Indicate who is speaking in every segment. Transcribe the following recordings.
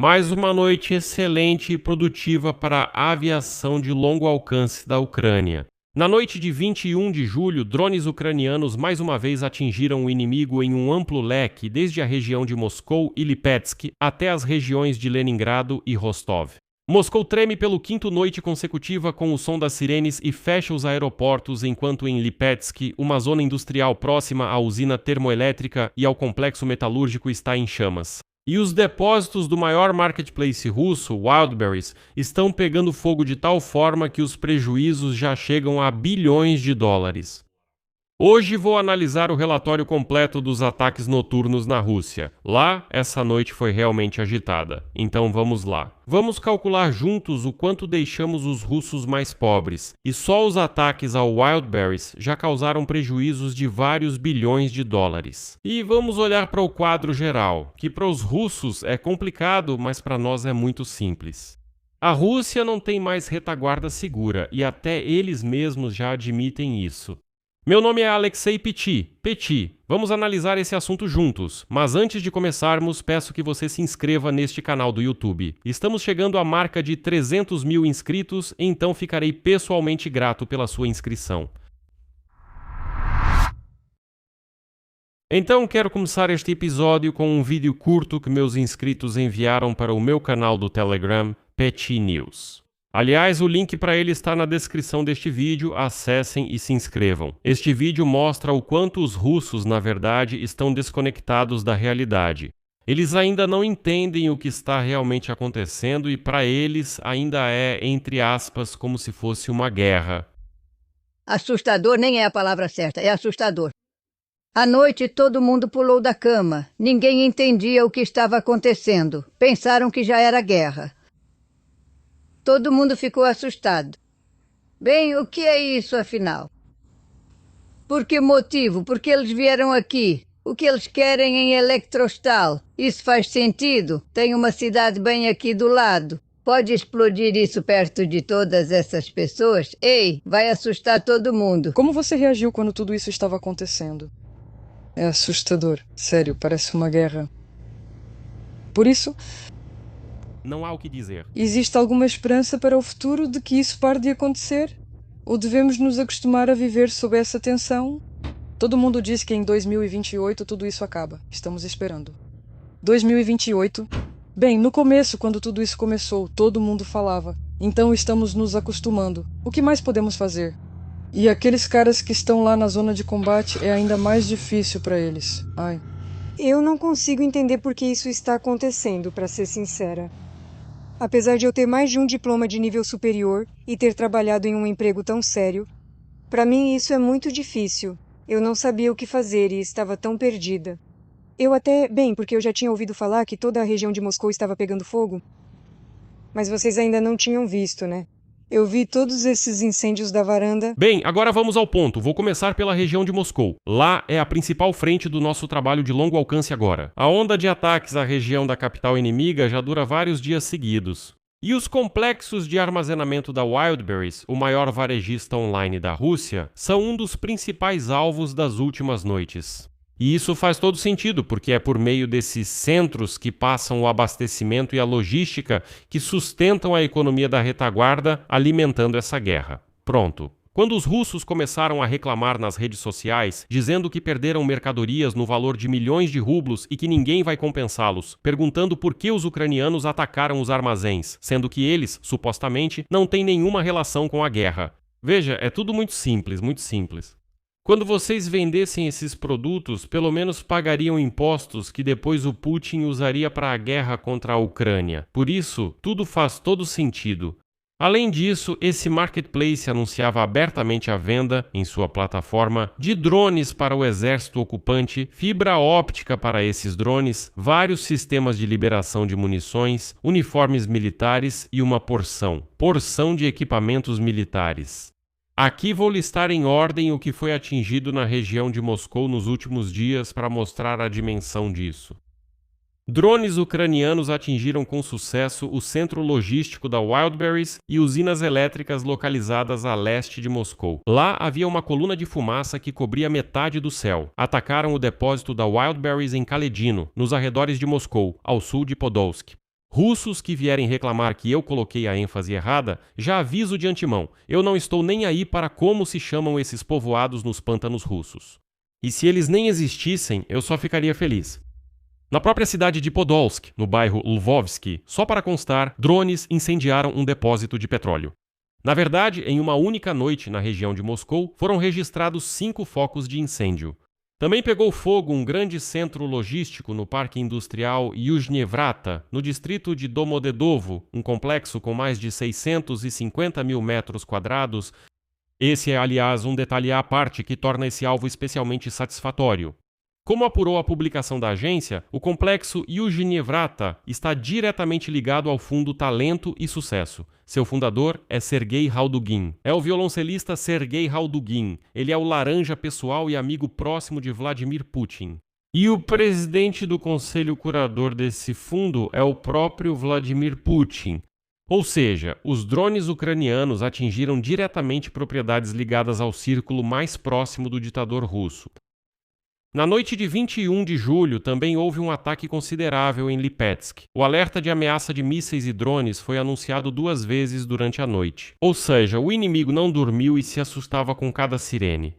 Speaker 1: Mais uma noite excelente e produtiva para a aviação de longo alcance da Ucrânia. Na noite de 21 de julho, drones ucranianos mais uma vez atingiram o inimigo em um amplo leque, desde a região de Moscou e Lipetsk até as regiões de Leningrado e Rostov. Moscou treme pelo quinto noite consecutiva com o som das sirenes e fecha os aeroportos, enquanto em Lipetsk, uma zona industrial próxima à usina termoelétrica e ao complexo metalúrgico está em chamas. E os depósitos do maior marketplace russo, Wildberries, estão pegando fogo de tal forma que os prejuízos já chegam a bilhões de dólares. Hoje vou analisar o relatório completo dos ataques noturnos na Rússia. Lá, essa noite foi realmente agitada. Então vamos lá. Vamos calcular juntos o quanto deixamos os russos mais pobres. E só os ataques ao Wildberries já causaram prejuízos de vários bilhões de dólares. E vamos olhar para o quadro geral, que para os russos é complicado, mas para nós é muito simples. A Rússia não tem mais retaguarda segura, e até eles mesmos já admitem isso. Meu nome é Alexei Petit. Vamos analisar esse assunto juntos, mas antes de começarmos, peço que você se inscreva neste canal do YouTube. Estamos chegando à marca de 300 mil inscritos, então ficarei pessoalmente grato pela sua inscrição. Então quero começar este episódio com um vídeo curto que meus inscritos enviaram para o meu canal do Telegram, Petit News. Aliás, o link para ele está na descrição deste vídeo, acessem e se inscrevam. Este vídeo mostra o quanto os russos, na verdade, estão desconectados da realidade. Eles ainda não entendem o que está realmente acontecendo e para eles ainda é, entre aspas, como se fosse uma guerra.
Speaker 2: Assustador nem é a palavra certa, é assustador. À noite todo mundo pulou da cama. Ninguém entendia o que estava acontecendo. Pensaram que já era guerra. Todo mundo ficou assustado. Bem, o que é isso, afinal? Por que motivo? Por que eles vieram aqui? O que eles querem em Elektrostal? Isso faz sentido? Tem uma cidade bem aqui do lado. Pode explodir isso perto de todas essas pessoas? Ei, vai assustar todo mundo.
Speaker 3: Como você reagiu quando tudo isso estava acontecendo? É assustador. Sério, parece uma guerra. Por isso,
Speaker 1: Não há o que dizer.
Speaker 3: existe alguma esperança para o futuro de que isso pare de acontecer? Ou devemos nos acostumar a viver sob essa tensão? Todo mundo diz que em 2028 tudo isso acaba. Estamos esperando. 2028? Bem, no começo, quando tudo isso começou, todo mundo falava. Então estamos nos acostumando. O que mais podemos fazer? E aqueles caras que estão lá na zona de combate é ainda mais difícil para eles. Ai.
Speaker 4: Eu não consigo entender por que isso está acontecendo, para ser sincera. Apesar de eu ter mais de um diploma de nível superior e ter trabalhado em um emprego tão sério, para mim isso é muito difícil. Eu não sabia o que fazer e estava tão perdida. Porque eu já tinha ouvido falar que toda a região de Moscou estava pegando fogo. Mas vocês ainda não tinham visto, né? Eu vi todos esses incêndios da varanda.
Speaker 1: Bem, agora vamos ao ponto. Vou começar pela região de Moscou. Lá é a principal frente do nosso trabalho de longo alcance agora. A onda de ataques à região da capital inimiga já dura vários dias seguidos. E os complexos de armazenamento da Wildberries, o maior varejista online da Rússia, são um dos principais alvos das últimas noites. E isso faz todo sentido, porque é por meio desses centros que passam o abastecimento e a logística que sustentam a economia da retaguarda, alimentando essa guerra. Pronto. Quando os russos começaram a reclamar nas redes sociais, dizendo que perderam mercadorias no valor de milhões de rublos e que ninguém vai compensá-los, perguntando por que os ucranianos atacaram os armazéns, sendo que eles, supostamente, não têm nenhuma relação com a guerra. Veja, é tudo muito simples, muito simples. Quando vocês vendessem esses produtos, pelo menos pagariam impostos que depois o Putin usaria para a guerra contra a Ucrânia. Por isso, tudo faz todo sentido. Além disso, esse marketplace anunciava abertamente a venda, em sua plataforma, de drones para o exército ocupante, fibra óptica para esses drones, vários sistemas de liberação de munições, uniformes militares e uma porção de equipamentos militares. Aqui vou listar em ordem o que foi atingido na região de Moscou nos últimos dias para mostrar a dimensão disso. Drones ucranianos atingiram com sucesso o centro logístico da Wildberries e usinas elétricas localizadas a leste de Moscou. Lá havia uma coluna de fumaça que cobria metade do céu. Atacaram o depósito da Wildberries em Kaledino, nos arredores de Moscou, ao sul de Podolsk. Russos que vierem reclamar que eu coloquei a ênfase errada, já aviso de antemão, eu não estou nem aí para como se chamam esses povoados nos pântanos russos. E se eles nem existissem, eu só ficaria feliz. Na própria cidade de Podolsk, no bairro Lvovsky, só para constar, drones incendiaram um depósito de petróleo. Na verdade, em uma única noite na região de Moscou, foram registrados 5 focos de incêndio. Também pegou fogo um grande centro logístico no Parque Industrial Yuzhny Vrata, no distrito de Domodedovo, um complexo com mais de 650 mil metros quadrados. Esse é, aliás, um detalhe à parte que torna esse alvo especialmente satisfatório. Como apurou a publicação da agência, o complexo Yuzhny Vrata está diretamente ligado ao fundo Talento e Sucesso. Seu fundador é Sergei Haldugin. É o violoncelista Sergei Haldugin. Ele é o laranja pessoal e amigo próximo de Vladimir Putin. E o presidente do conselho curador desse fundo é o próprio Vladimir Putin. Ou seja, os drones ucranianos atingiram diretamente propriedades ligadas ao círculo mais próximo do ditador russo. Na noite de 21 de julho, também houve um ataque considerável em Lipetsk. O alerta de ameaça de mísseis e drones foi anunciado 2 vezes durante a noite. Ou seja, o inimigo não dormiu e se assustava com cada sirene.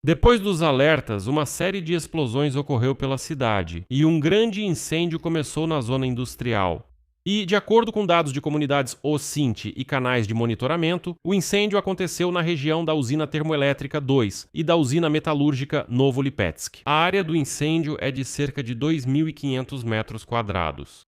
Speaker 1: Depois dos alertas, uma série de explosões ocorreu pela cidade e um grande incêndio começou na zona industrial. E, de acordo com dados de comunidades OSINT e canais de monitoramento, o incêndio aconteceu na região da usina termoelétrica 2 e da usina metalúrgica Novo Lipetsk. A área do incêndio é de cerca de 2.500 metros quadrados.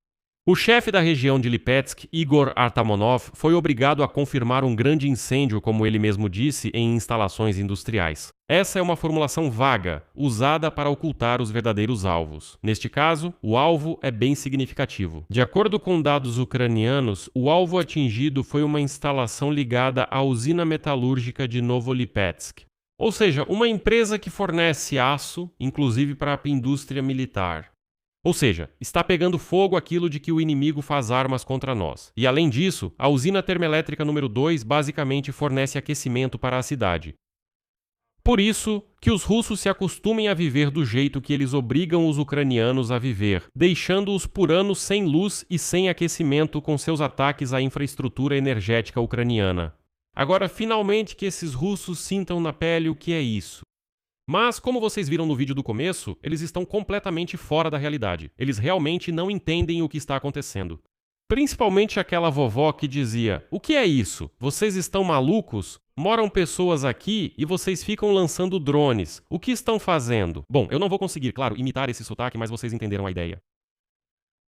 Speaker 1: O chefe da região de Lipetsk, Igor Artamonov, foi obrigado a confirmar um grande incêndio, como ele mesmo disse, em instalações industriais. Essa é uma formulação vaga, usada para ocultar os verdadeiros alvos. Neste caso, o alvo é bem significativo. De acordo com dados ucranianos, o alvo atingido foi uma instalação ligada à usina metalúrgica de Novo Lipetsk. Ou seja, uma empresa que fornece aço, inclusive para a indústria militar. Ou seja, está pegando fogo aquilo de que o inimigo faz armas contra nós. E além disso, a usina termoelétrica número 2 basicamente fornece aquecimento para a cidade. Por isso, que os russos se acostumem a viver do jeito que eles obrigam os ucranianos a viver, deixando-os por anos sem luz e sem aquecimento com seus ataques à infraestrutura energética ucraniana. Agora, finalmente que esses russos sintam na pele o que é isso. Mas, como vocês viram no vídeo do começo, eles estão completamente fora da realidade. Eles realmente não entendem o que está acontecendo. Principalmente aquela vovó que dizia: "O que é isso? Vocês estão malucos? Moram pessoas aqui e vocês ficam lançando drones. O que estão fazendo?" Bom, eu não vou conseguir, claro, imitar esse sotaque, mas vocês entenderam a ideia.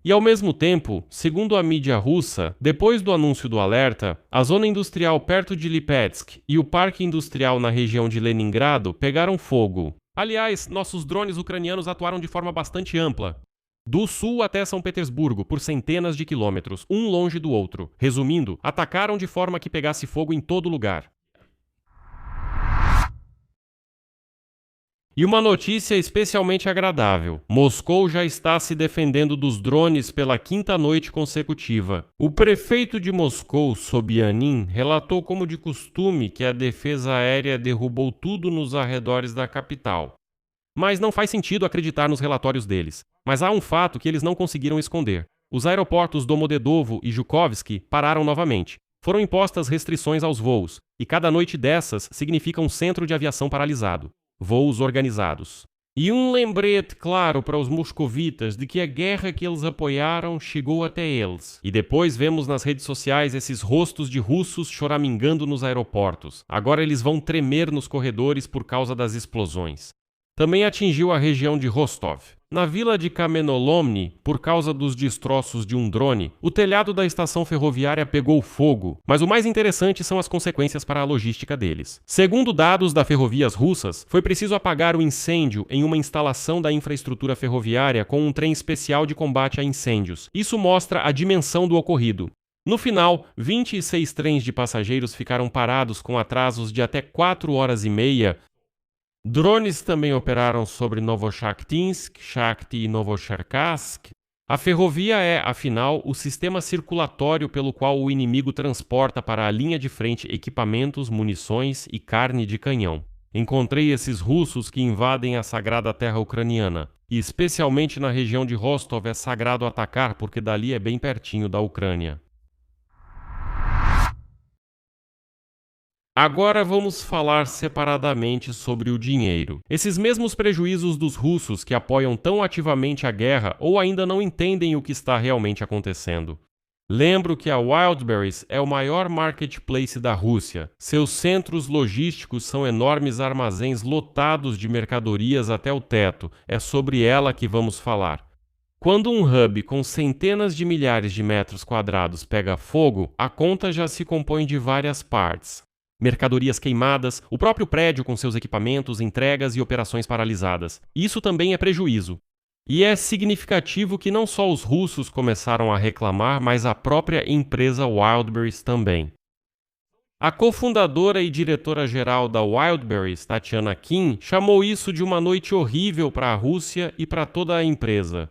Speaker 1: E ao mesmo tempo, segundo a mídia russa, depois do anúncio do alerta, a zona industrial perto de Lipetsk e o parque industrial na região de Leningrado pegaram fogo. Aliás, nossos drones ucranianos atuaram de forma bastante ampla. Do sul até São Petersburgo, por centenas de quilômetros, um longe do outro. Resumindo, atacaram de forma que pegasse fogo em todo lugar. E uma notícia especialmente agradável. Moscou já está se defendendo dos drones pela 5ª noite consecutiva. O prefeito de Moscou, Sobyanin, relatou como de costume que a defesa aérea derrubou tudo nos arredores da capital. Mas não faz sentido acreditar nos relatórios deles. Mas há um fato que eles não conseguiram esconder. Os aeroportos Domodedovo e Zhukovsky pararam novamente. Foram impostas restrições aos voos, e cada noite dessas significa um centro de aviação paralisado. Voos organizados. E um lembrete claro para os moscovitas de que a guerra que eles apoiaram chegou até eles. E depois vemos nas redes sociais esses rostos de russos choramingando nos aeroportos. Agora eles vão tremer nos corredores por causa das explosões. Também atingiu a região de Rostov. Na vila de Kamenolomny, por causa dos destroços de um drone, o telhado da estação ferroviária pegou fogo, mas o mais interessante são as consequências para a logística deles. Segundo dados da Ferrovias Russas, foi preciso apagar o incêndio em uma instalação da infraestrutura ferroviária com um trem especial de combate a incêndios. Isso mostra a dimensão do ocorrido. No final, 26 trens de passageiros ficaram parados com atrasos de até 4 horas e meia. Drones também operaram sobre Novochakhtinsk, Shakhty e Novocherkassk. A ferrovia é, afinal, o sistema circulatório pelo qual o inimigo transporta para a linha de frente equipamentos, munições e carne de canhão. Encontrei esses russos que invadem a sagrada terra ucraniana. E especialmente na região de Rostov é sagrado atacar porque dali é bem pertinho da Ucrânia. Agora vamos falar separadamente sobre o dinheiro. Esses mesmos prejuízos dos russos que apoiam tão ativamente a guerra ou ainda não entendem o que está realmente acontecendo. Lembro que a Wildberries é o maior marketplace da Rússia. Seus centros logísticos são enormes armazéns lotados de mercadorias até o teto. É sobre ela que vamos falar. Quando um hub com centenas de milhares de metros quadrados pega fogo, a conta já se compõe de várias partes. Mercadorias queimadas, o próprio prédio com seus equipamentos, entregas e operações paralisadas. Isso também é prejuízo. E é significativo que não só os russos começaram a reclamar, mas a própria empresa Wildberries também. A cofundadora e diretora-geral da Wildberries, Tatiana Kim, chamou isso de uma noite horrível para a Rússia e para toda a empresa.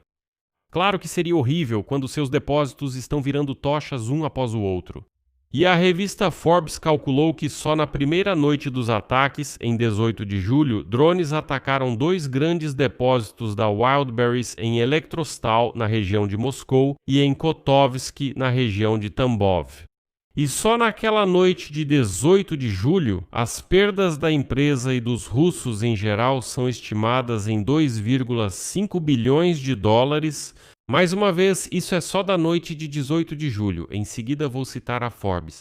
Speaker 1: Claro que seria horrível quando seus depósitos estão virando tochas um após o outro. E a revista Forbes calculou que só na primeira noite dos ataques, em 18 de julho, drones atacaram 2 grandes depósitos da Wildberries em Elektrostal, na região de Moscou, e em Kotovsk, na região de Tambov. E só naquela noite de 18 de julho, as perdas da empresa e dos russos em geral são estimadas em 2,5 bilhões de dólares. Mais uma vez, isso é só da noite de 18 de julho, em seguida vou citar a Forbes.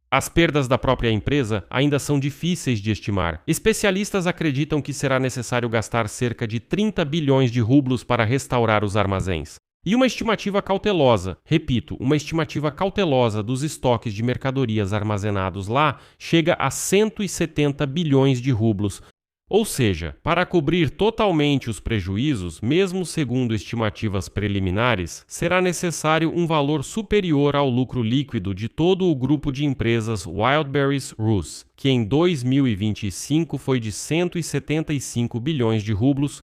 Speaker 1: As perdas da própria empresa ainda são difíceis de estimar. Especialistas acreditam que será necessário gastar cerca de 30 bilhões de rublos para restaurar os armazéns. E uma estimativa cautelosa, repito, uma estimativa cautelosa dos estoques de mercadorias armazenados lá chega a 170 bilhões de rublos. Ou seja, para cobrir totalmente os prejuízos, mesmo segundo estimativas preliminares, será necessário um valor superior ao lucro líquido de todo o grupo de empresas Wildberries Rus, que em 2025 foi de 175 bilhões de rublos.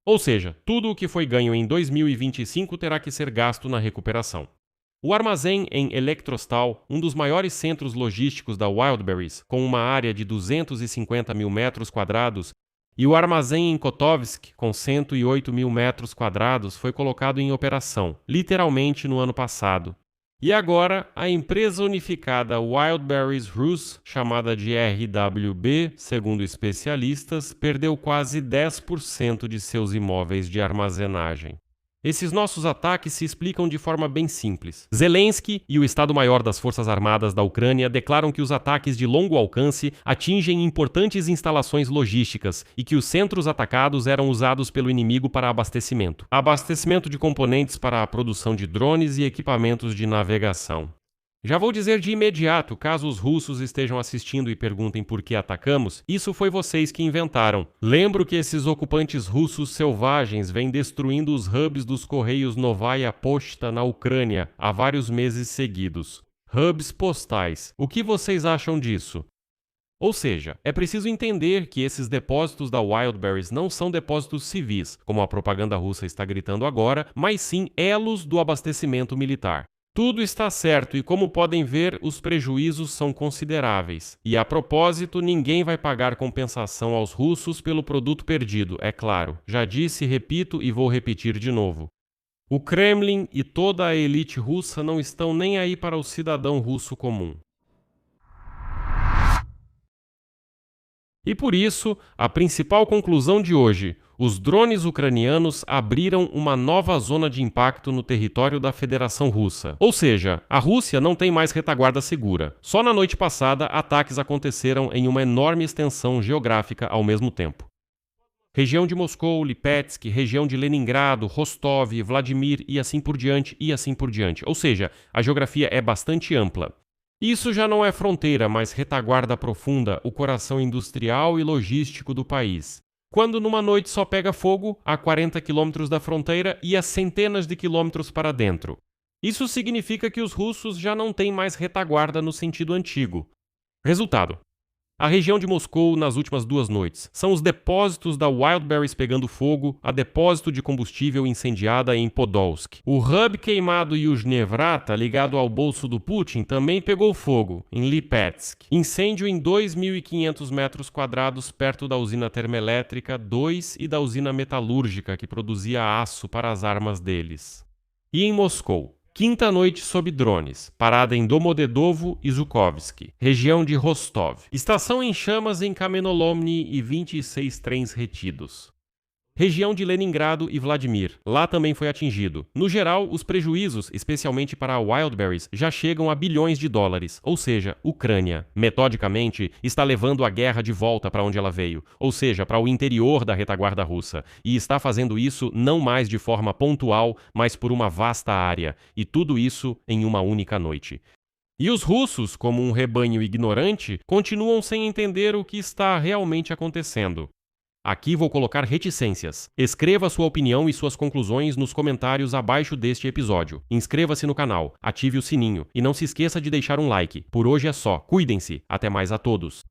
Speaker 1: Ou seja, tudo o que foi ganho em 2025 terá que ser gasto na recuperação. O armazém em Elektrostal, um dos maiores centros logísticos da Wildberries, com uma área de 250 mil metros quadrados, e o armazém em Kotovsk, com 108 mil metros quadrados, foi colocado em operação, literalmente no ano passado. E agora, a empresa unificada Wildberries Rus, chamada de RWB, segundo especialistas, perdeu quase 10% de seus imóveis de armazenagem. Esses nossos ataques se explicam de forma bem simples. Zelensky e o Estado-Maior das Forças Armadas da Ucrânia declaram que os ataques de longo alcance atingem importantes instalações logísticas e que os centros atacados eram usados pelo inimigo para abastecimento. Abastecimento de componentes para a produção de drones e equipamentos de navegação. Já vou dizer de imediato, caso os russos estejam assistindo e perguntem por que atacamos, isso foi vocês que inventaram. Lembro que esses ocupantes russos selvagens vêm destruindo os hubs dos Correios Novaya Pochta na Ucrânia há vários meses seguidos. Hubs postais. O que vocês acham disso? Ou seja, é preciso entender que esses depósitos da Wildberries não são depósitos civis, como a propaganda russa está gritando agora, mas sim elos do abastecimento militar. Tudo está certo e, como podem ver, os prejuízos são consideráveis. E, a propósito, ninguém vai pagar compensação aos russos pelo produto perdido, é claro. Já disse, repito e vou repetir de novo. O Kremlin e toda a elite russa não estão nem aí para o cidadão russo comum. E por isso, a principal conclusão de hoje: os drones ucranianos abriram uma nova zona de impacto no território da Federação Russa. Ou seja, a Rússia não tem mais retaguarda segura. Só na noite passada, ataques aconteceram em uma enorme extensão geográfica ao mesmo tempo. Região de Moscou, Lipetsk, região de Leningrado, Rostov, Vladimir e assim por diante, e assim por diante. Ou seja, a geografia é bastante ampla. Isso já não é fronteira, mas retaguarda profunda, o coração industrial e logístico do país. Quando numa noite só pega fogo, a 40 quilômetros da fronteira e a centenas de quilômetros para dentro. Isso significa que os russos já não têm mais retaguarda no sentido antigo. Resultado: A região de Moscou nas últimas 2 noites são os depósitos da Wildberries pegando fogo, a depósito de combustível incendiada em Podolsk. O hub queimado Yuzhny Vrata, ligado ao bolso do Putin, também pegou fogo em Lipetsk. Incêndio em 2.500 metros quadrados perto da usina termoelétrica 2 e da usina metalúrgica que produzia aço para as armas deles. E em Moscou? Quinta noite sob drones, parada em Domodedovo e Zhukovsky, região de Rostov. Estação em chamas em Kamenolomny e 26 trens retidos. Região de Leningrado e Vladimir. Lá também foi atingido. No geral, os prejuízos, especialmente para a Wildberries, já chegam a bilhões de dólares, ou seja, Ucrânia, metodicamente, está levando a guerra de volta para onde ela veio, ou seja, para o interior da retaguarda russa, e está fazendo isso não mais de forma pontual, mas por uma vasta área, e tudo isso em uma única noite. E os russos, como um rebanho ignorante, continuam sem entender o que está realmente acontecendo. Aqui vou colocar reticências. Escreva sua opinião e suas conclusões nos comentários abaixo deste episódio. Inscreva-se no canal, ative o sininho e não se esqueça de deixar um like. Por hoje é só. Cuidem-se. Até mais a todos.